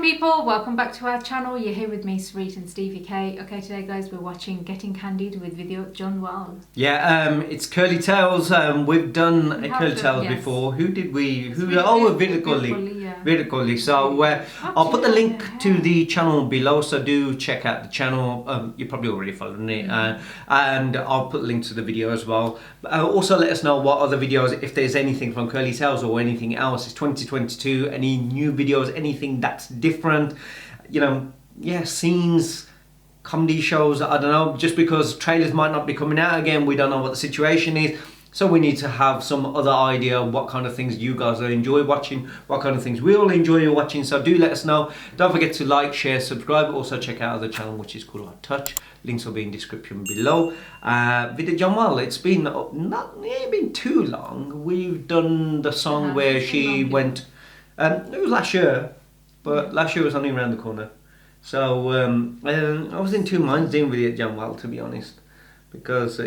people, welcome back to our channel. You're here with me, Sweet, and Stevie K. Okay, today guys, we're watching Getting Candid with Vidyut Jamwal. Yeah, it's Curly Tales. We've done Curly Tales before. Who did we? Vidyut Jamwal. So I'll put the link to the channel below. So do check out the channel. You're probably already following it, and I'll put links to the video as well. Also, let us know what other videos, if there's anything from Curly Tales or anything else. It's 2022. Any new videos? Anything that's different? Scenes, comedy shows, I don't know, just because trailers might not be coming out again, we don't know what the situation is, so we need to have some other idea of what kind of things you guys enjoy watching, what kind of things we all enjoy watching. So do let us know. Don't forget to like, share, subscribe. Also check out the channel, which is called Touch. Links will be in description below. Vidyut Jamwal, it's been not been too long. We've done the song where she went, it was last year, but last year was only around the corner. So I was in two minds doing Vidyut Jamwal, to be honest, because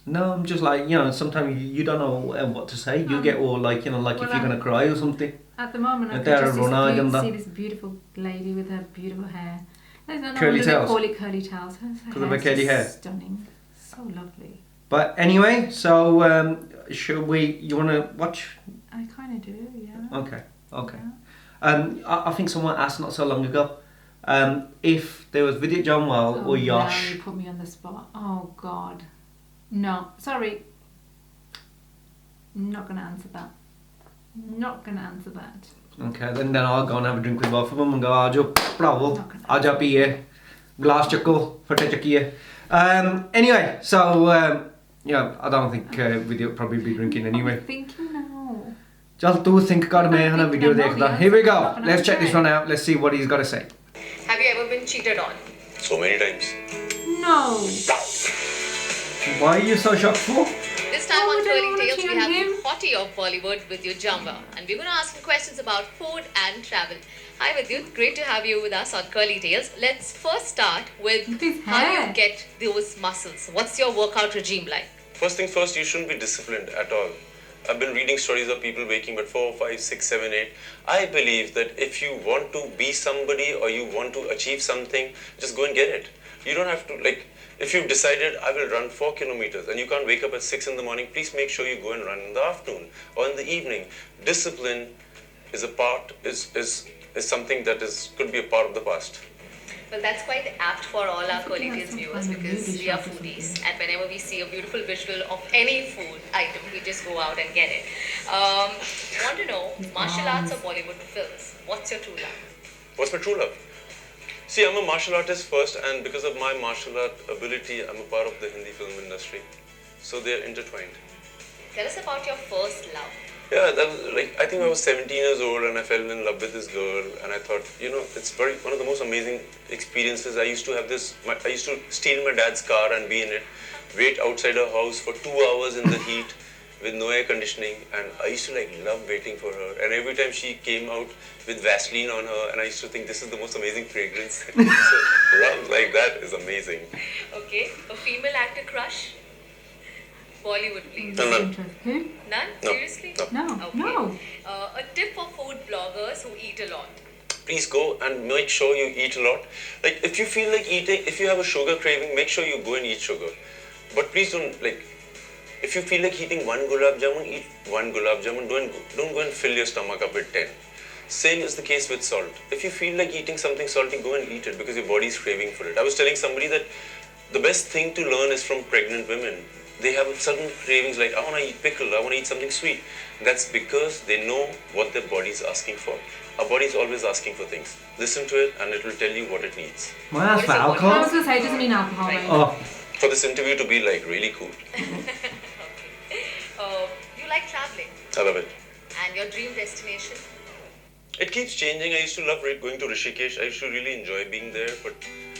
no, I'm just like, sometimes you don't know what to say. You get all like, if you're gonna cry or something. At the moment, I can just see this beautiful lady with her beautiful hair. I don't know, Curly Tails. Call it curly tails. Because of her curly hair. Stunning, so lovely. But anyway, so should we? You wanna watch? I kind of do, yeah. Okay. Yeah. I think someone asked not so long ago if there was Vidyut Jamwal or Yash. No, you put me on the spot. Oh God. No, sorry. Not gonna answer that. Not gonna answer that. Okay, then I'll go and have a drink with both of them and go, Ajo, bravo, Aja piye, glass chakko, fate chakkiye. Anyway, so I don't think Vidyut will probably be drinking anyway. I'm thinking now. Chal tu think kar main hana video dekhda. Here we go. Let's check this one out. Let's see what he's got to say. Have you ever been cheated on? So many times. No. Why are you so shocked for? This time on Curly Tales, we have the hottie of Bollywood, Vidyut Jamwal, and we're going to ask him questions about food and travel. Hi Vidyut, great to have you with us on Curly Tales. Let's first start with how you get those muscles. What's your workout regime like? First thing first, you shouldn't be disciplined at all. I've been reading stories of people waking at 4, 5, 6, 7, 8. I believe that if you want to be somebody or you want to achieve something, just go and get it. You don't have to, if you've decided I will run 4 kilometers and you can't wake up at 6 in the morning, please make sure you go and run in the afternoon or in the evening. Discipline is something that could be a part of the past. Well, that's quite apt for all our Curly Tales viewers because we are foodies, and whenever we see a beautiful visual of any food item, we just go out and get it. Want to know, martial arts or Bollywood films? What's your true love? What's my true love? See, I'm a martial artist first, and because of my martial art ability, I'm a part of the Hindi film industry. So they're intertwined. Tell us about your first love. Yeah, that was I think I was 17 years old and I fell in love with this girl, and I thought, it's one of the most amazing experiences. I used to steal my dad's car and be in it, wait outside her house for 2 hours in the heat with no air conditioning, and I used to love waiting for her. And every time she came out with Vaseline on her, and I used to think this is the most amazing fragrance. So love like that is amazing. Okay, a female actor crush? Bollywood, please. None. Who? None? No. Seriously? No. Okay. No. A tip for food bloggers who eat a lot. Please go and make sure you eat a lot. If you feel like eating, if you have a sugar craving, make sure you go and eat sugar. But please don't if you feel like eating 1 gulab jamun, eat 1 gulab jamun. Don't go and fill your stomach up with 10. Same is the case with salt. If you feel like eating something salty, go and eat it because your body is craving for it. I was telling somebody that the best thing to learn is from pregnant women. They have certain cravings I want to eat pickle, I want to eat something sweet. That's because they know what their body is asking for. Our body is always asking for things. Listen to it and it will tell you what it needs. Well, that's for alcohol. I was going to say, it doesn't mean alcohol. Right. Oh. For this interview to be really cool. You like traveling? I love it. And your dream destination? It keeps changing. I used to love going to Rishikesh. I used to really enjoy being there, but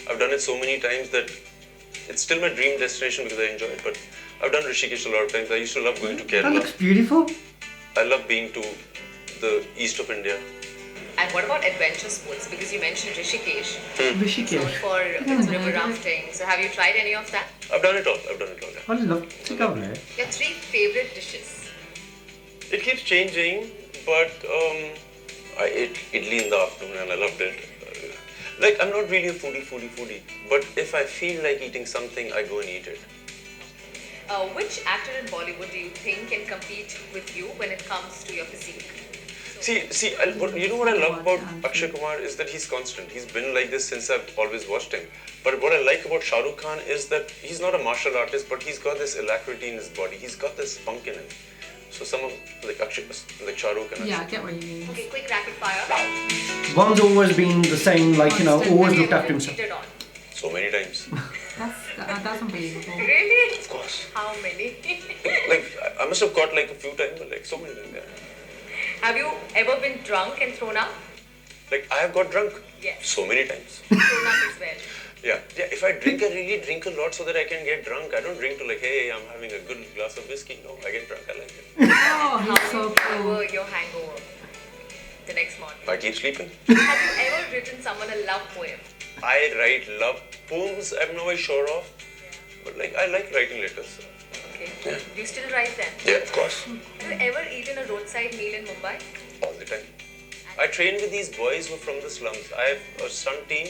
I've done it so many times that it's still my dream destination because I enjoy it. But I've done Rishikesh a lot of times. I used to love going to Kerala. That looks beautiful. I love being to the east of India. And what about adventure sports? Because you mentioned Rishikesh. Rishikesh. For river rafting. So have you tried any of that? I've done it all. I love to go there. Your 3 favorite dishes? It keeps changing, but I ate idli in the afternoon and I loved it. Like, I'm not really a foodie. But if I feel like eating something, I go and eat it. Which actor in Bollywood do you think can compete with you when it comes to your physique? You know what I love about Akshay Kumar is that he's constant. He's been like this since I've always watched him. But what I like about Shah Rukh Khan is that he's not a martial artist, but he's got this alacrity in his body. He's got this spunk in him. So some of like Shah Rukh and Yeah, I get what you mean. Okay, quick rapid fire. One's always been the same, like, you know, Constant. always Have you looked ever after been himself. cheated on? so many times. That's unbelievable. Really? Of course. How many? Like, I must have caught like a few times, but like so many times. Yeah. Have you ever been drunk and thrown up? Like, I have got drunk. Yes. So many times. Thrown up as well. Yeah. If I drink, I really drink a lot so that I can get drunk. I don't drink to like, hey, I'm having a good glass of whiskey. No, I get drunk. I like it. Oh, he's so How cool. were your hangover the next morning? I keep sleeping. Have you ever written someone a love poem? I write love poems. I'm not very sure of, but like I like writing letters. Okay. Yeah. Do you still write them? Yeah, of course. Have you ever eaten a roadside meal in Mumbai? All the time. I train with these boys who are from the slums. I have a stunt team.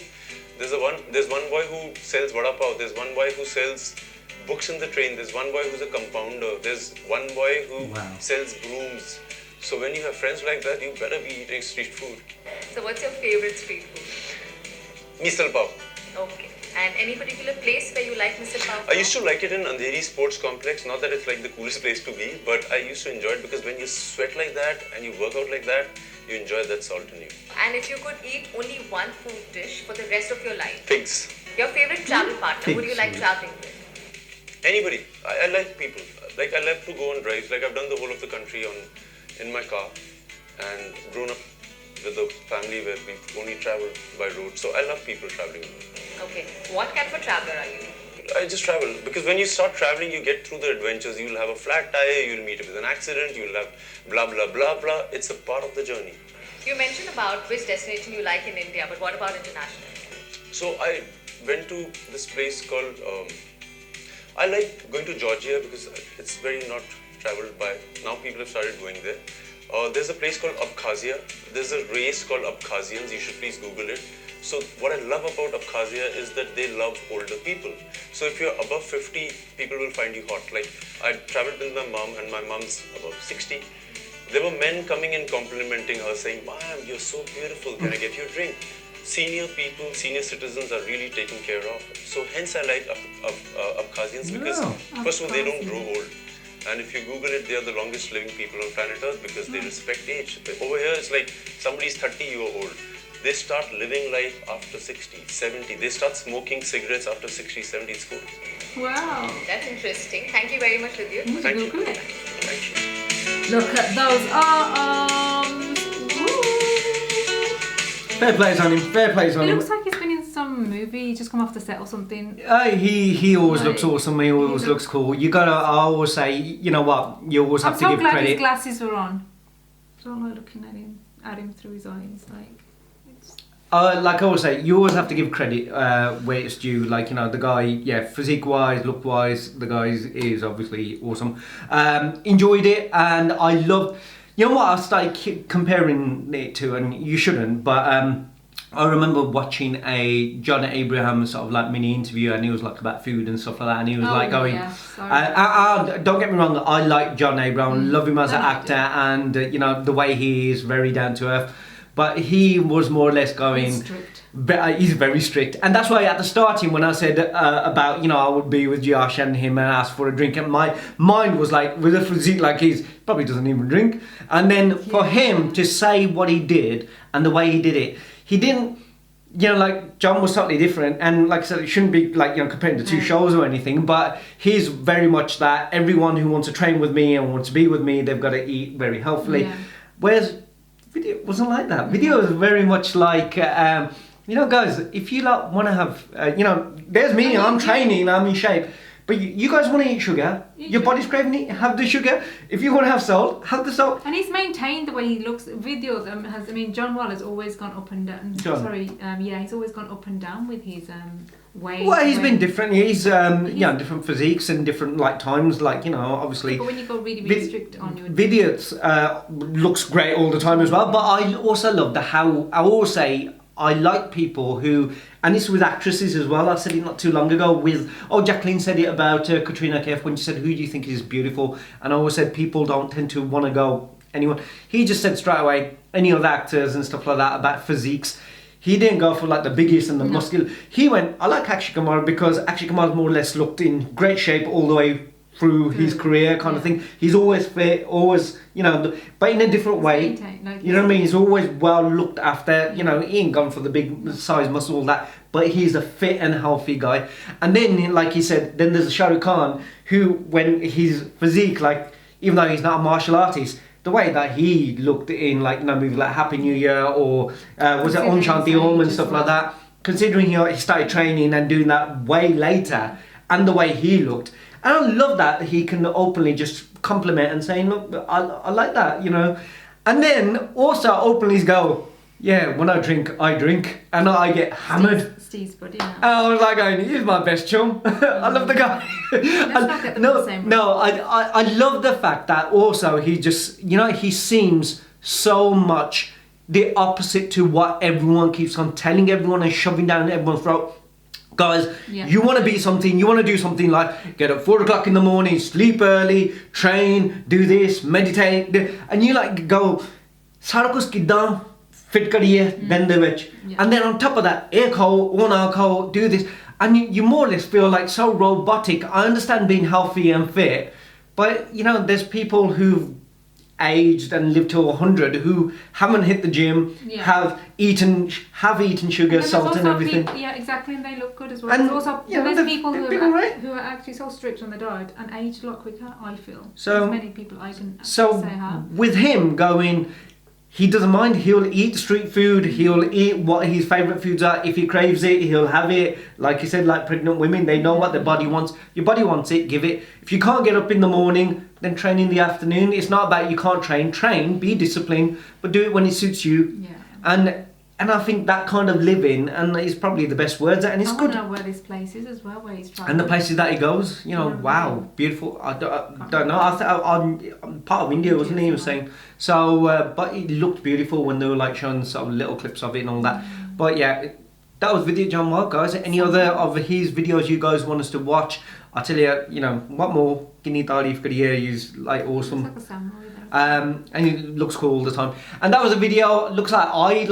There's one boy who sells vada pav. There's one boy who sells books in the train. There's one boy who's a compounder. There's one boy who sells brooms. So when you have friends like that, you better be eating street food. So what's your favorite street food? Misal pav. Okay. And any particular place where you like misal pav? I used to like it in Andheri Sports Complex. Not that it's like the coolest place to be, but I used to enjoy it because when you sweat like that and you work out like that, you enjoy that salt in you. And if you could eat only one food dish for the rest of your life, Pigs. your favorite travel partner, who do you like traveling with? Anybody. I like people. Like, I love to go on drives. Like, I've done the whole of the country in my car and grown up with a family where we only travel by road. So I love people traveling with me. Okay. What kind of a traveler are you? I just travel because when you start traveling, you get through the adventures. You'll have a flat tire, you'll meet with an accident, you'll have blah, blah, blah, blah. It's a part of the journey. You mentioned about which destination you like in India, but what about international? So I went to this place called, I like going to Georgia because it's very not traveled by, now people have started going there. There's a place called Abkhazia. There's a race called Abkhazians. You should please Google it. So what I love about Abkhazia is that they love older people. So if you're above 50, people will find you hot. Like, I traveled with my mom and my mom's about 60. There were men coming and complimenting her saying, "Ma'am, you're so beautiful, can I get you a drink?" Senior people, senior citizens are really taken care of. So hence I like Abkhazians because first of all, they don't grow old. And if you Google it, they are the longest living people on planet Earth because they respect age. Over here, it's like somebody's 30 years old. They start living life after 60, 70. They start smoking cigarettes after 60, 70. It's cool. Wow. That's interesting. Thank you very much, Vidyut. Thank you. Google it. Thank you. Look at those arms. Woo. Fair plays on him. Fair plays on It him. looks like he's been in some movie. He's just come off the set or something. He always Right. looks awesome. He always looks cool. You gotta. I always say, you know what? You always have I'm to so give glad his credit. glasses were on. I don't like looking at him through his eyes. Like, it's... Like I always say, you always have to give credit where it's due. Like, you know, the guy, yeah, physique wise, look wise, the guy is obviously awesome. Enjoyed it, and I loved. You know what? I started comparing it to, and you shouldn't, but I remember watching a John Abraham sort of like mini interview, and he was like about food and stuff like that, and he was like going. Yeah, sorry. Don't get me wrong, I like John Abraham, love him as an I actor, and you know the way he is very down to earth. But he was more or less going. He's strict. He's very strict, and that's why at the starting when I said about, you know, I would be with Josh and him and ask for a drink, and my mind was like, with a physique like his, probably doesn't even drink. And then for him to say what he did and the way he did it, he didn't, you know, like John was totally different, and like I said, it shouldn't be like, you know, comparing the two shows or anything, but he's very much that everyone who wants to train with me and wants to be with me, they've got to eat very healthily. Yeah. Whereas Vidyut wasn't like that. Vidyut was very much like, you know, guys, if you like want to have, you know, there's me, I'm training, I'm in shape. But you guys want to eat sugar. Your body's craving it. Have the sugar. If you want to have salt, have the salt. And he's maintained the way he looks. Vidyut Jammwal has always gone up and down. He's always gone up and down with his weight. Well, he's been different. He's different physiques and different like times. Like obviously. But when you go really strict on your Vidyut looks great all the time as well. But I also love how I will say I like people who, and it's with actresses as well. I said it not too long ago Jacqueline said it about Katrina Kaif when she said, who do you think is beautiful? And I always said people don't tend to want to go anyone. He just said straight away, any other actors and stuff like that about physiques. He didn't go for like the biggest and the muscular. He went, I like Akshay Kumar because Akshay Kumar more or less looked in great shape all the way through his career kind of thing. He's always fit, always, but in a different way. You know what I mean? He's always well looked after. He ain't gone for the big size muscle, all that. But he's a fit and healthy guy. And then, like he said, then there's Shah Rukh Khan, who, when his physique, like, even though he's not a martial artist, the way that he looked in, like, movies like Happy New Year or was it Om Shanti Om and stuff like that, considering he started training and doing that way later, and the way he looked. And I love that he can openly just compliment and say, look, I like that, And then also openly go, yeah, when I drink, and I get hammered. Steve's buddy now. And I was like going, he's my best chum. I love the guy. Let's not get them in the same room. No, I love the fact that also he just, he seems so much the opposite to what everyone keeps on telling everyone and shoving down everyone's throat. Guys, you want to be something, you want to do something like get up 4 o'clock in the morning, sleep early, train, do this, meditate, and you like go, Sara kuch kiddan fit kariye then the which. And then on top of that, one alcohol, do this, and you more or less feel like so robotic. I understand being healthy and fit, but there's people who've aged and lived till 100 who haven't hit the gym, have eaten sugar, salt and everything. Exactly, and they look good as well. And there's also there's people who are actually so strict on the diet and age a lot quicker, I feel. So there's many people I can say have. With him going, he doesn't mind, he'll eat street food, he'll eat what his favourite foods are. If he craves it, he'll have it. Like you said, like pregnant women, they know what their body wants. Your body wants it, give it. If you can't get up in the morning, then train in the afternoon. It's not about you can't train, be disciplined, but do it when it suits you. Yeah. And I think that kind of living, and is probably the best words, and it's good. I want to know where this place is as well, where he's trying. And the places that he goes, wow, beautiful. I don't know. I'm part of India, wasn't he? He was saying. So, but it looked beautiful when they were like showing sort of little clips of it and all that. But yeah, that was Vidyut Jamwal, guys. Any other of his videos you guys want us to watch? I'll tell you, what more? Kini taarif kariye, he's like awesome. It's like a samurai there. And he looks cool all the time. And that was a video. Looks like I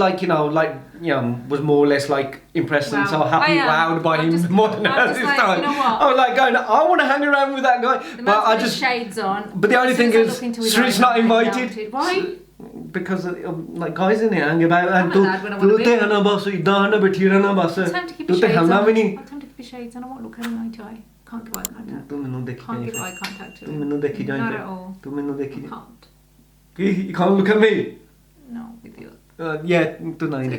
was more or less like impressed and so happy, wowed by him more than I was this like, time. you know what? I was like going, I want to hang around with that guy. The But I man's got just shades on. But the only thing is, Sri's not invited. Why? Because like guys in it hang about and I'm a lad when I want to be. It's time to keep your shades on. It's time to keep your shades on. I won't look at him eye to eye. Can't give eye contact. Can't give eye contact to him. Not at all. Can't. You can't look at me. No, Vidyut. So it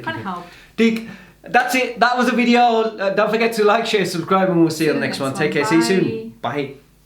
kind of helped. Dick, that's it. That was a video. Don't forget to like, share, subscribe, and we'll see you on the next one. Take care. See you soon. Bye.